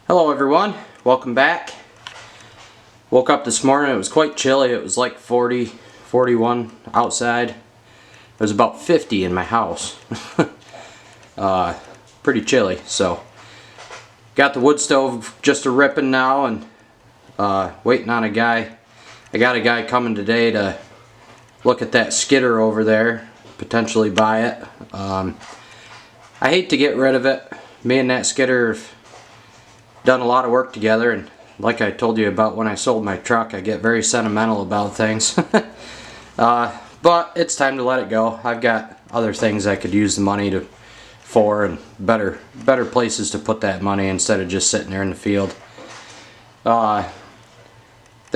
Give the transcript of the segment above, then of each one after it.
Hello everyone, welcome back. Woke up this morning, it was quite chilly. It was like 40, 41 outside. It was about 50 in my house. Pretty chilly, so got the wood stove just a-ripping now and waiting on a guy. I got a guy coming today to look at that skidder over there, potentially buy it. I hate to get rid of it. Me and that skidder have done a lot of work together, and like I told you about when I sold my truck, I get very sentimental about things. But it's time to let it go. I've got other things I could use the money for, and better places to put that money instead of just sitting there in the field. That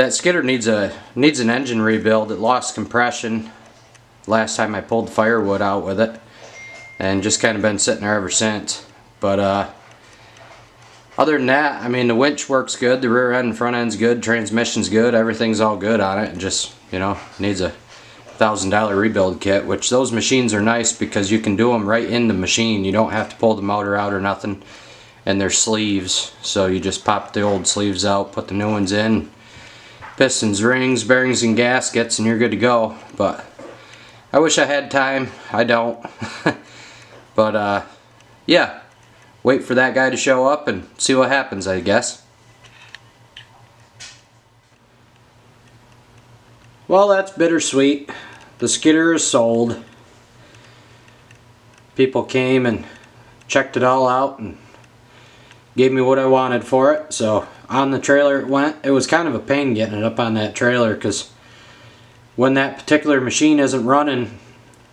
skidder needs an engine rebuild. It lost compression last time I pulled firewood out with it, and just kind of been sitting there ever since. But other than that, I mean, the winch works good, the rear end and front end's good, transmission's good, everything's all good on it. It just, needs a $1,000 rebuild kit, which those machines are nice because you can do them right in the machine. You don't have to pull the motor out or nothing. And they're sleeves, so you just pop the old sleeves out, put the new ones in. Pistons, rings, bearings, and gaskets, and you're good to go. But I wish I had time. I don't. But yeah. Wait for that guy to show up and see what happens, I guess. Well, that's bittersweet. The skidder is sold. People came and checked it all out and gave me what I wanted for it. So on the trailer it went. It was kind of a pain getting it up on that trailer because when that particular machine isn't running,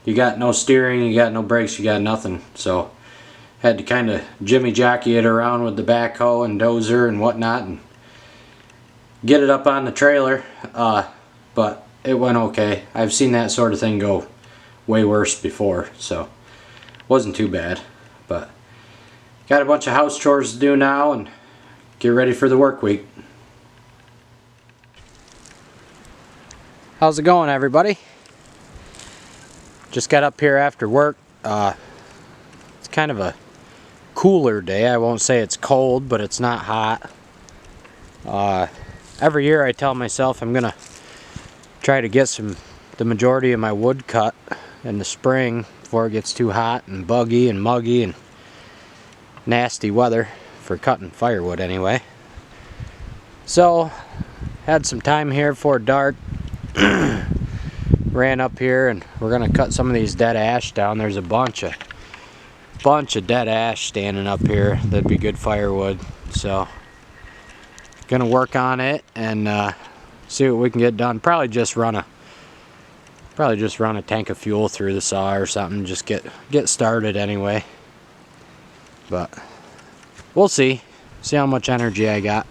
you got no steering, you got no brakes, you got nothing. So had to kind of jimmy jockey it around with the backhoe and dozer and whatnot and get it up on the trailer, but it went okay. I've seen that sort of thing go way worse before, so wasn't too bad. But got a bunch of house chores to do now and get ready for the work week. How's it going, everybody? Just got up here after work. It's kind of a cooler day. I won't say it's cold, but it's not hot. Every year I tell myself I'm gonna try to get the majority of my wood cut in the spring before it gets too hot and buggy and muggy and nasty weather for cutting firewood anyway. So had some time here before dark. Ran up here and we're gonna cut some of these dead ash down. There's a bunch of dead ash standing up here that'd be good firewood, so gonna work on it and see what we can get done. Probably just run a tank of fuel through the saw or something, just get started anyway. But we'll see how much energy I got.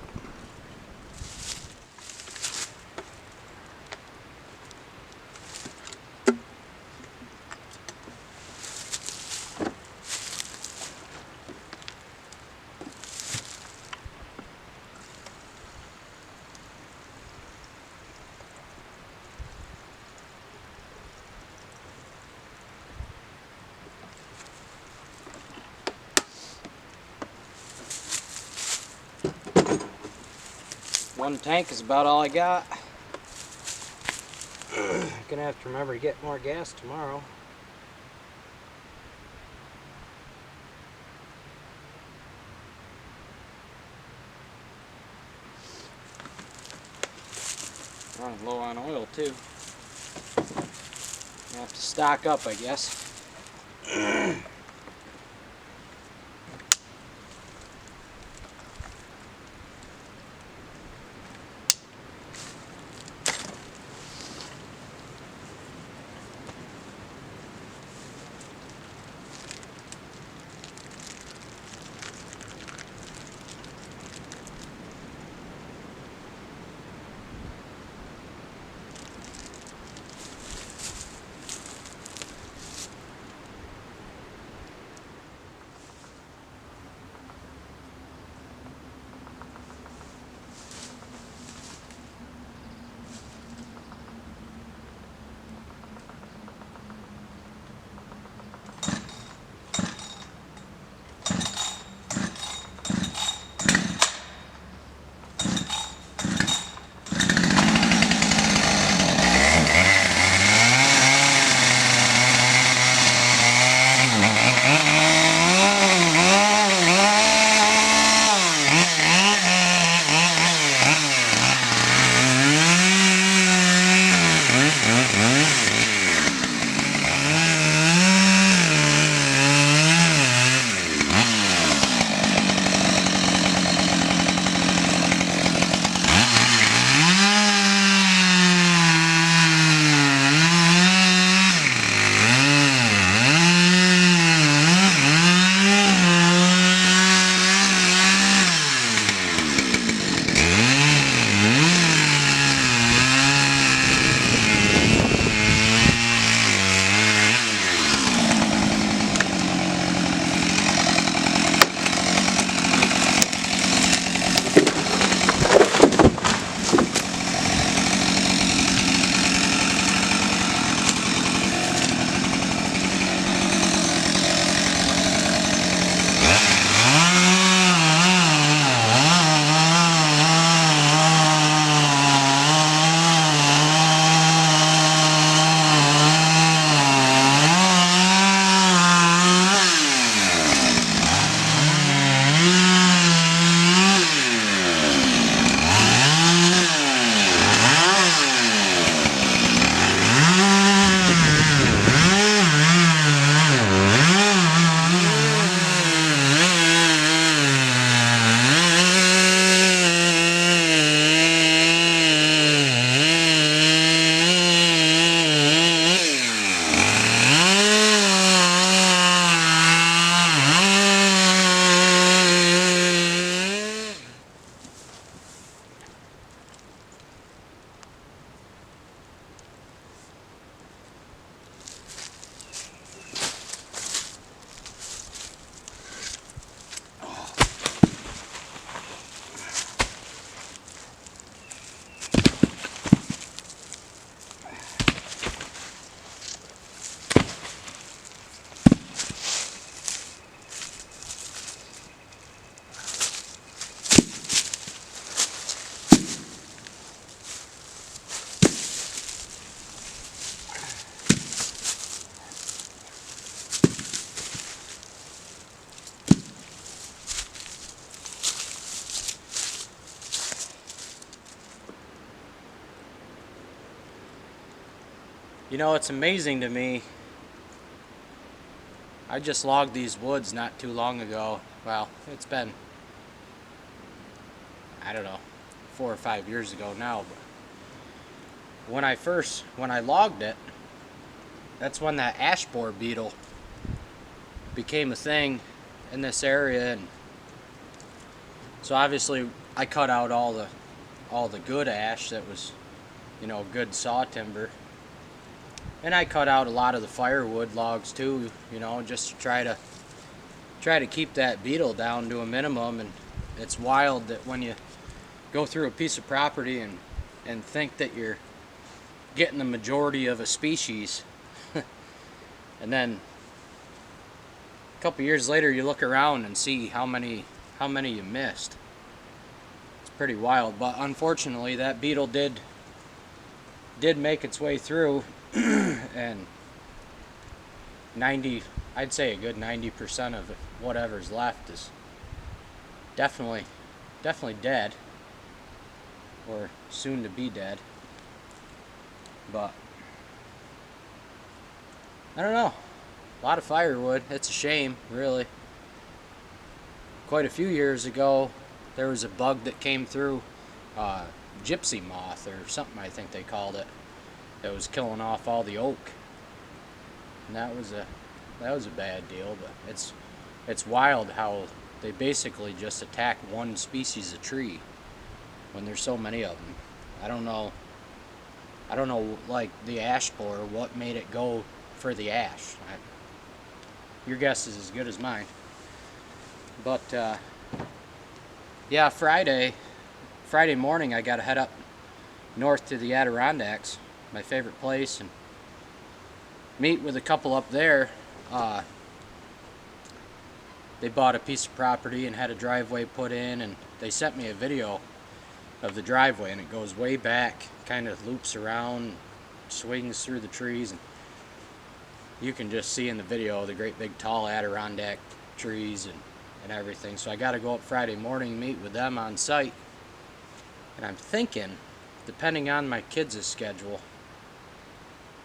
One tank is about all I got. Gonna have to remember to get more gas tomorrow. Running low on oil too. Gonna have to stock up, I guess. You know, it's amazing to me. I just logged these woods not too long ago. Well, it's been, I don't know, 4 or 5 years ago now. But when I logged it, that's when that ash borer beetle became a thing in this area, and so obviously I cut out all the good ash that was, you know, good saw timber. And I cut out a lot of the firewood logs too, you know, just to try to keep that beetle down to a minimum. And it's wild that when you go through a piece of property and think that you're getting the majority of a species, and then a couple years later you look around and see how many you missed. It's pretty wild. But unfortunately that beetle did make its way through. And I'd say a good 90% of whatever's left is definitely dead, or soon to be dead. But I don't know, a lot of firewood. It's a shame, really. Quite a few years ago there was a bug that came through, gypsy moth or something I think they called it, that was killing off all the oak, and that was a bad deal. But it's wild how they basically just attack one species of tree when there's so many of them. I don't know like the ash borer, what made it go for the ash. Your guess is as good as mine. But yeah, Friday morning I got to head up north to the Adirondacks, my favorite place, and meet with a couple up there. They bought a piece of property and had a driveway put in, and they sent me a video of the driveway, and it goes way back, kind of loops around, swings through the trees, and you can just see in the video the great big tall Adirondack trees and everything. So I got to go up Friday morning, meet with them on site, and I'm thinking, depending on my kids' schedule,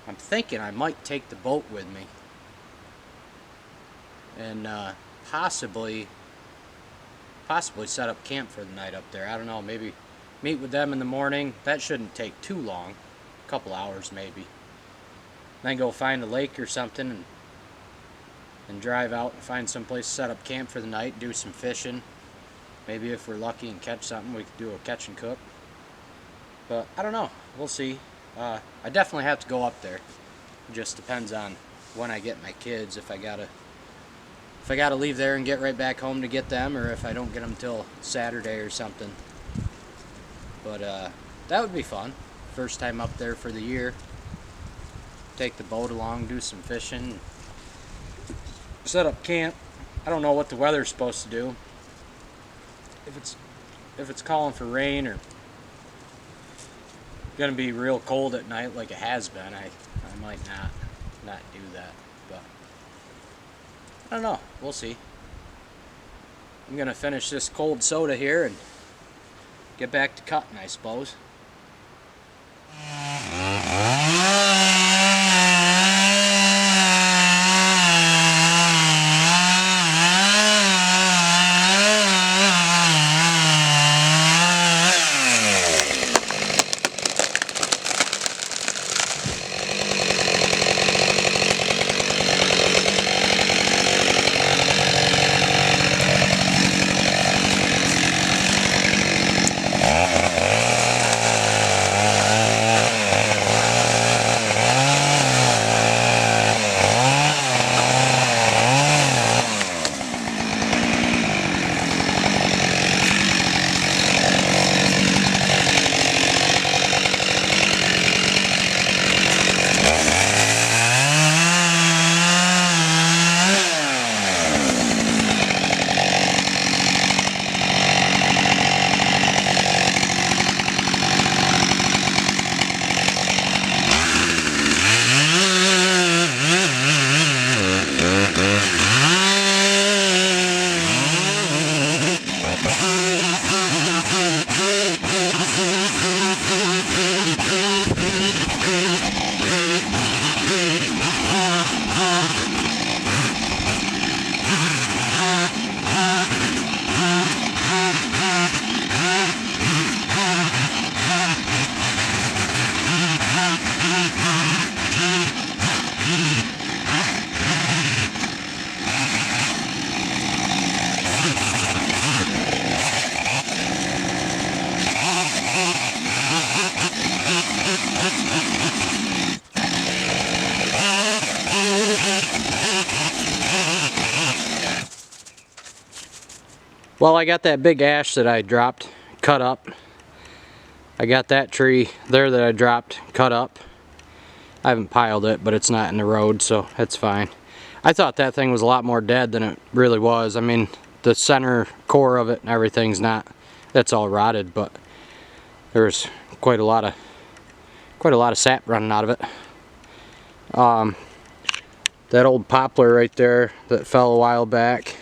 I'm thinking I might take the boat with me and possibly set up camp for the night up there. I don't know, maybe meet with them in the morning. That shouldn't take too long, a couple hours maybe. Then go find a lake or something and drive out and find some place to set up camp for the night, do some fishing. Maybe if we're lucky and catch something, we could do a catch and cook. But I don't know, we'll see. I definitely have to go up there. It just depends on when I get my kids, if I gotta leave there and get right back home to get them, or if I don't get them till Saturday or something. But that would be fun. First time up there for the year. Take the boat along, do some fishing, set up camp. I don't know what the weather's supposed to do. If it's calling for rain or gonna be real cold at night like it has been, I might not do that. But I don't know, we'll see. I'm gonna finish this cold soda here and get back to cutting, I suppose. Well, I got that big ash that I dropped cut up. I got that tree there that I dropped cut up. I haven't piled it, but it's not in the road, so it's fine. I thought that thing was a lot more dead than it really was. I mean, the center core of it and everything's not, that's all rotted, but there's quite a lot of sap running out of it. That old poplar right there that fell a while back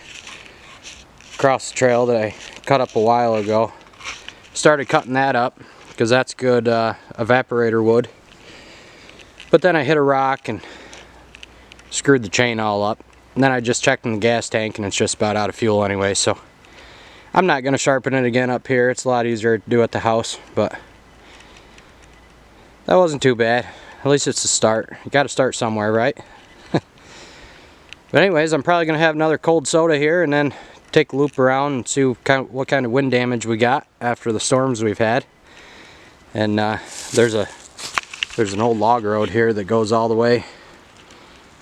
across the trail that I cut up a while ago, started cutting that up because that's good evaporator wood. But then I hit a rock and screwed the chain all up. And then I just checked in the gas tank and it's just about out of fuel anyway, so I'm not going to sharpen it again up here. It's a lot easier to do at the house, but that wasn't too bad. At least it's a start. You got to start somewhere, right? But anyways, I'm probably going to have another cold soda here and then take a loop around and see what kind of wind damage we got after the storms we've had. And there's an old log road here that goes all the way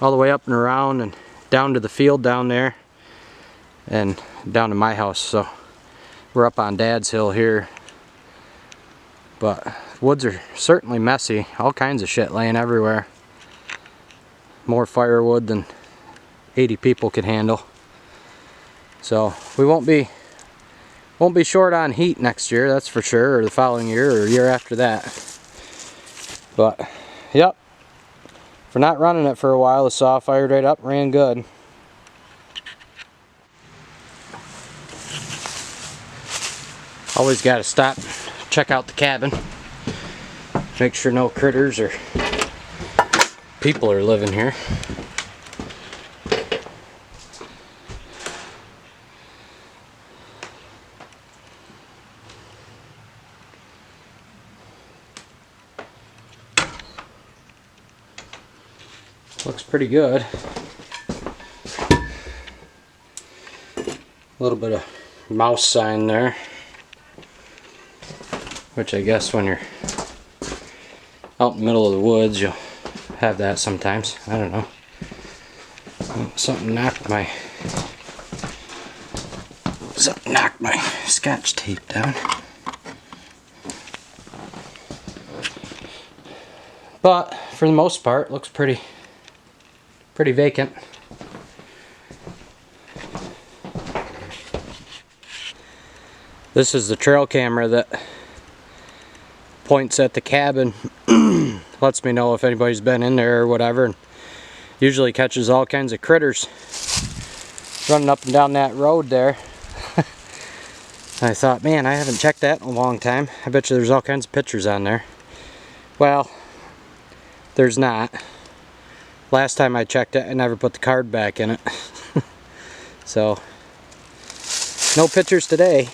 up and around and down to the field down there and down to my house. So we're up on Dad's hill here, but woods are certainly messy. All kinds of shit laying everywhere. More firewood than 80 people could handle. So we won't be short on heat next year, that's for sure, or the following year or year after that. But yep, for not running it for a while, the saw fired right up, ran good. Always got to stop, check out the cabin, make sure no critters or people are living here. Looks pretty good. A little bit of mouse sign there, which I guess when you're out in the middle of the woods you'll have that sometimes. I don't know. Something knocked my scotch tape down. But for the most part, looks pretty vacant. This is the trail camera that points at the cabin. Lets me know if anybody's been in there or whatever, and usually catches all kinds of critters running up and down that road there. I thought, man, I haven't checked that in a long time. I bet you there's all kinds of pictures on there. Well, there's not. Last time I checked it, I never put the card back in it. So, no pictures today.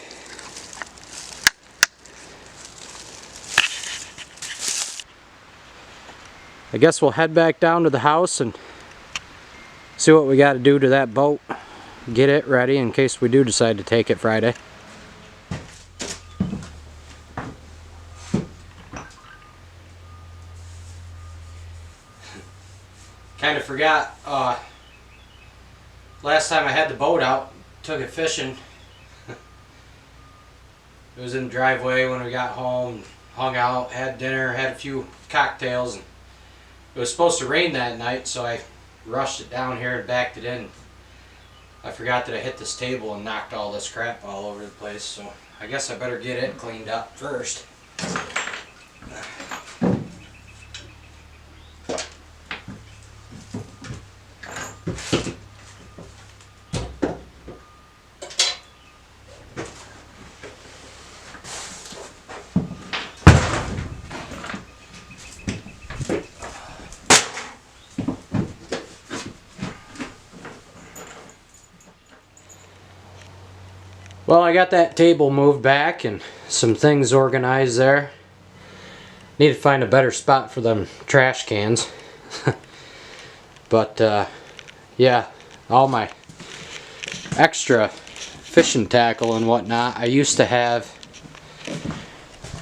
I guess we'll head back down to the house and see what we got to do to that boat. Get it ready in case we do decide to take it Friday. Kind of forgot, last time I had the boat out, took it fishing. It was in the driveway when we got home, hung out, had dinner, had a few cocktails. And it was supposed to rain that night, so I rushed it down here and backed it in. I forgot that I hit this table and knocked all this crap all over the place, so I guess I better get it cleaned up first. Well, I got that table moved back and some things organized there. Need to find a better spot for them trash cans. But yeah, all my extra fishing tackle and whatnot I used to have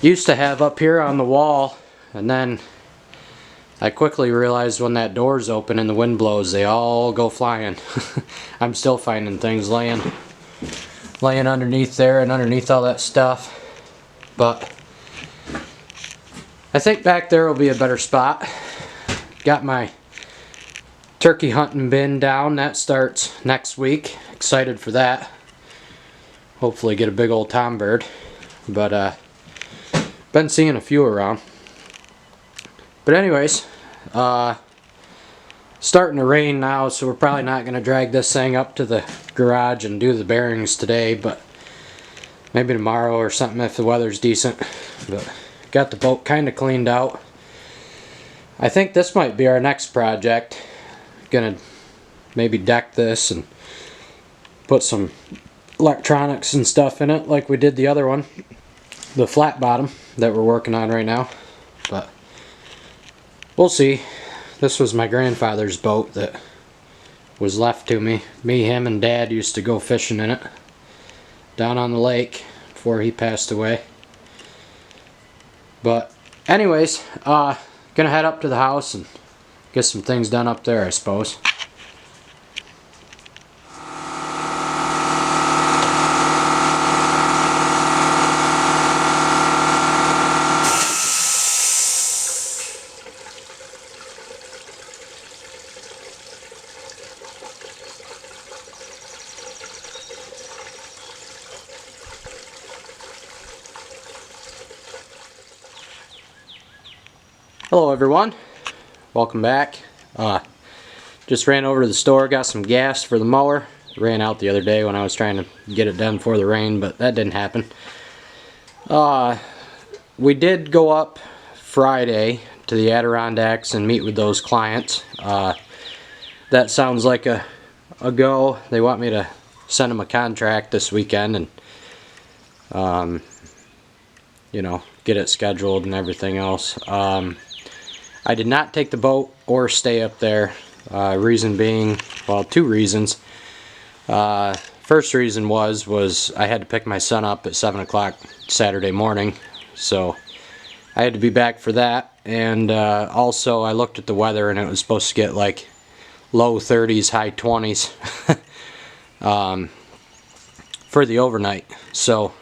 up here on the wall, and then I quickly realized when that door's open and the wind blows, they all go flying. I'm still finding things laying laying underneath there and underneath all that stuff. But I think back there will be a better spot. Got my turkey hunting bin down. That starts next week. Excited for that. Hopefully get a big old tom bird. But been seeing a few around. But anyways, starting to rain now, so we're probably not going to drag this thing up to the garage and do the bearings today, but maybe tomorrow or something if the weather's decent. But got the boat kind of cleaned out. I think this might be our next project. Gonna maybe deck this and put some electronics and stuff in it like we did the other one, the flat bottom that we're working on right now. But we'll see. This was my grandfather's boat that was left to me. Him, and Dad used to go fishing in it down on the lake before he passed away. But anyways, gonna head up to the house and get some things done up there, I suppose. Hello everyone, welcome back. Just ran over to the store, got some gas for the mower. Ran out the other day when I was trying to get it done before the rain, but that didn't happen. We did go up Friday to the Adirondacks and meet with those clients. That sounds like a go. They want me to send them a contract this weekend and you know, get it scheduled and everything else. I did not take the boat or stay up there. Reason being, well, two reasons. First reason was I had to pick my son up at 7 o'clock Saturday morning, so I had to be back for that. And also I looked at the weather and it was supposed to get like low 30s, high 20s for the overnight. So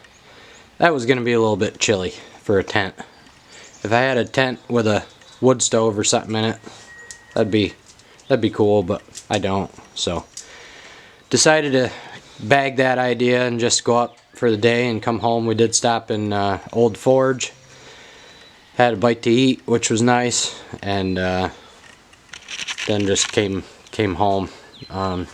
that was going to be a little bit chilly for a tent. If I had a tent with a wood stove or something in it, that'd be cool, but I don't. So decided to bag that idea and just go up for the day and come home. We did stop in Old Forge, had a bite to eat, which was nice, and then just came home. But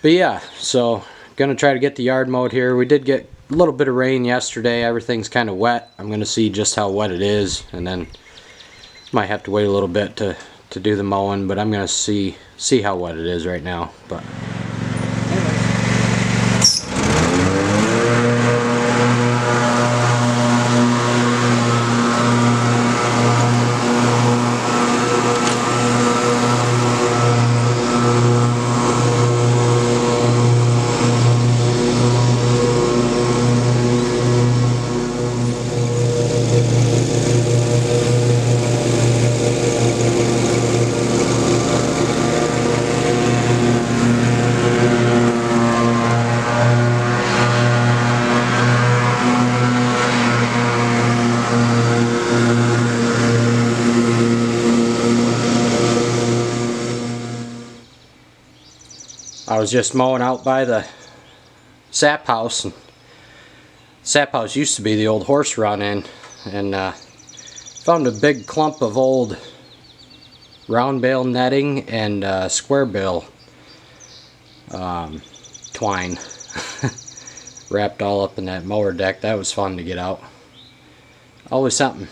yeah, so gonna try to get the yard mowed here. We did get a little bit of rain yesterday. Everything's kind of wet. I'm gonna see just how wet it is, and then might have to wait a little bit to do the mowing, but I'm gonna see how wet it is right now. But I was just mowing out by the sap house, and sap house used to be the old horse run in, and found a big clump of old round bale netting and square bale twine wrapped all up in that mower deck. That was fun to get out. Always something.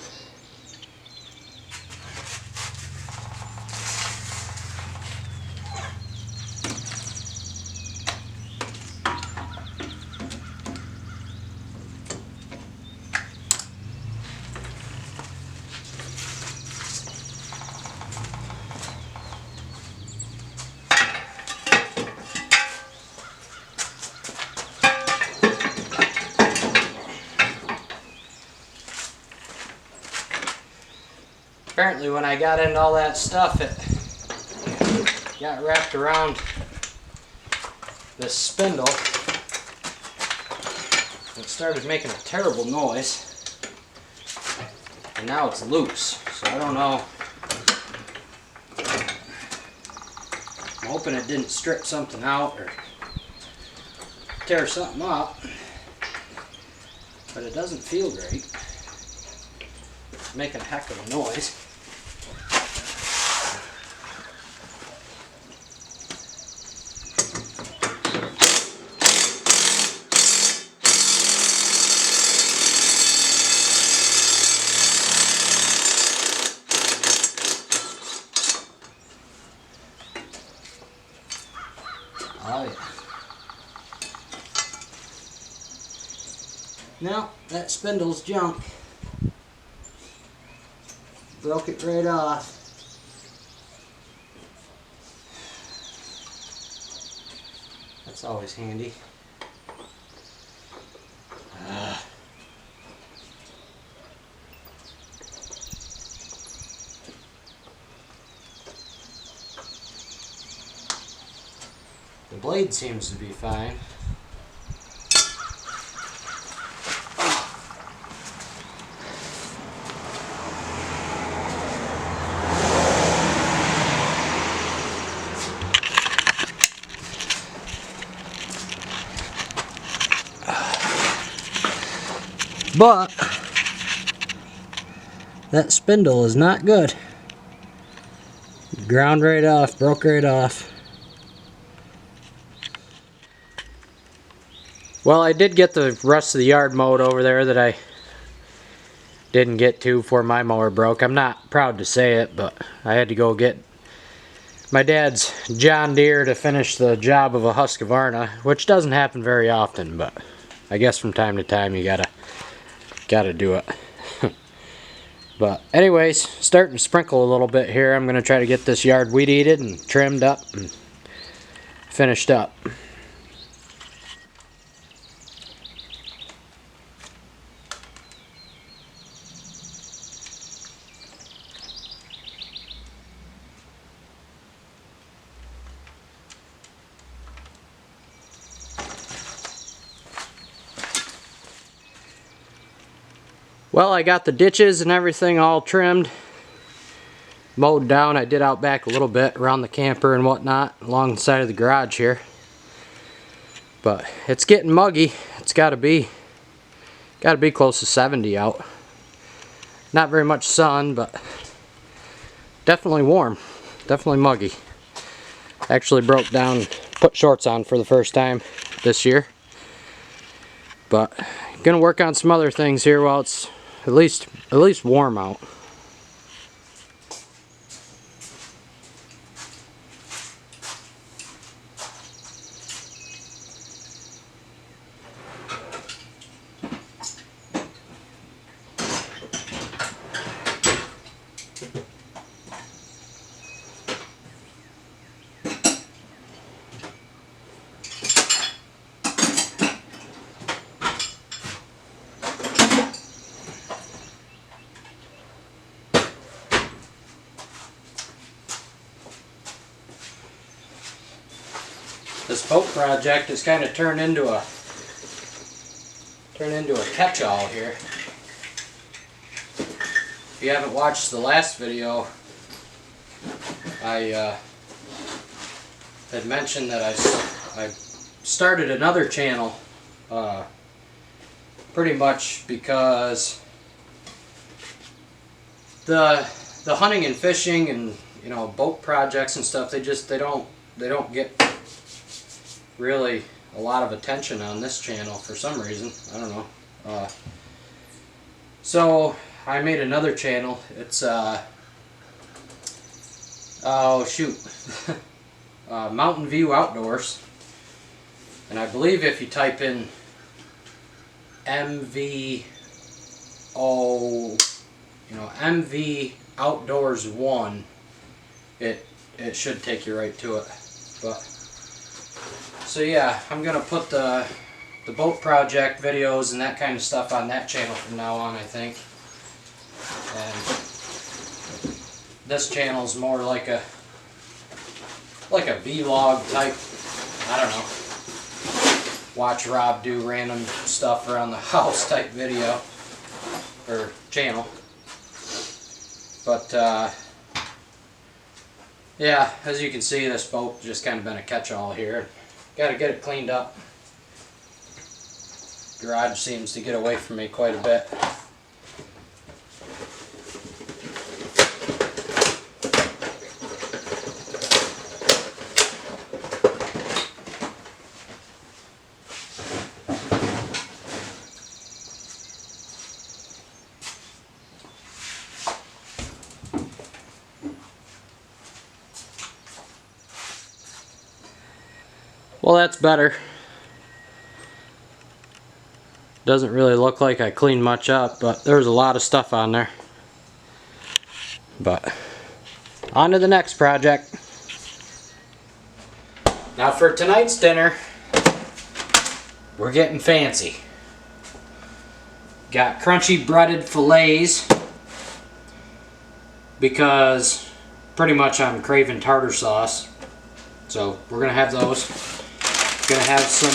Apparently when I got into all that stuff, it got wrapped around this spindle, It started making a terrible noise, and now it's loose, so I don't know. I'm hoping it didn't strip something out or tear something up, but it doesn't feel great. It's making a heck of a noise. Oh yeah. Now, that spindle's junk. Broke it right off. That's always handy. The blade seems to be fine. But that spindle is not good. Ground right off, broke right off. Well, I did get the rest of the yard mowed over there that I didn't get to before my mower broke. I'm not proud to say it, but I had to go get my dad's John Deere to finish the job of a Husqvarna, which doesn't happen very often, but I guess from time to time you gotta do it. But anyways, starting to sprinkle a little bit here. I'm gonna try to get this yard weed eated and trimmed up and finished up. Well, I got the ditches and everything all trimmed, mowed down. I did out back a little bit around the camper and whatnot along the side of the garage here. But it's getting muggy. It's gotta be close to 70 out. Not very much sun, but definitely warm. Definitely muggy. Actually broke down, put shorts on for the first time this year. But gonna work on some other things here while it's at least warm out. This boat project has kind of turned into a catch-all here. If you haven't watched the last video, I had mentioned that I started another channel pretty much because the hunting and fishing and boat projects and stuff, they don't get really a lot of attention on this channel for some reason. I don't know. So I made another channel. It's Mountain View Outdoors, and I believe if you type in MV Outdoors 1, it should take you right to it. But so yeah, I'm gonna put the boat project videos and that kind of stuff on that channel from now on, I think. And this channel is more like a vlog type, I don't know, watch Rob do random stuff around the house type video or channel. But yeah, as you can see, this boat just kind of been a catch-all here. Got to get it cleaned up. Garage seems to get away from me quite a bit. Well, that's better. Doesn't really look like I cleaned much up, but there's a lot of stuff on there. But on to the next project. Now for tonight's dinner, we're getting fancy. Got crunchy breaded fillets because pretty much I'm craving tartar sauce. So we're gonna have those. Gonna have some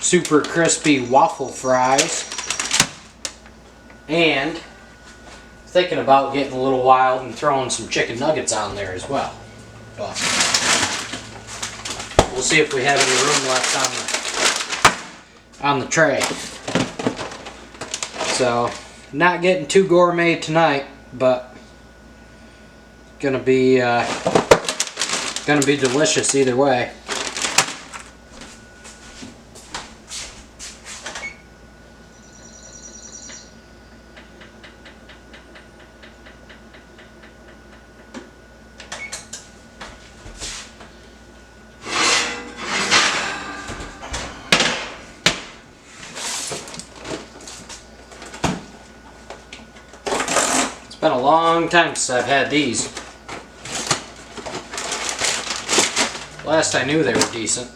super crispy waffle fries, and thinking about getting a little wild and throwing some chicken nuggets on there as well. But we'll see if we have any room left on the tray. So not getting too gourmet tonight, but gonna be delicious either way. It's been a long time since I've had these. Last I knew they were decent.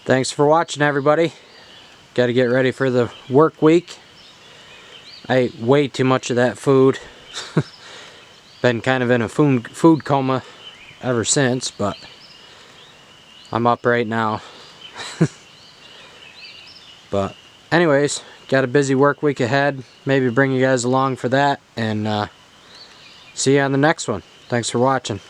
Thanks for watching, everybody. Got to get ready for the work week. I ate way too much of that food. Been kind of in a food coma ever since, but I'm up right now. But anyways, got a busy work week ahead. Maybe bring you guys along for that, and see you on the next one. Thanks for watching.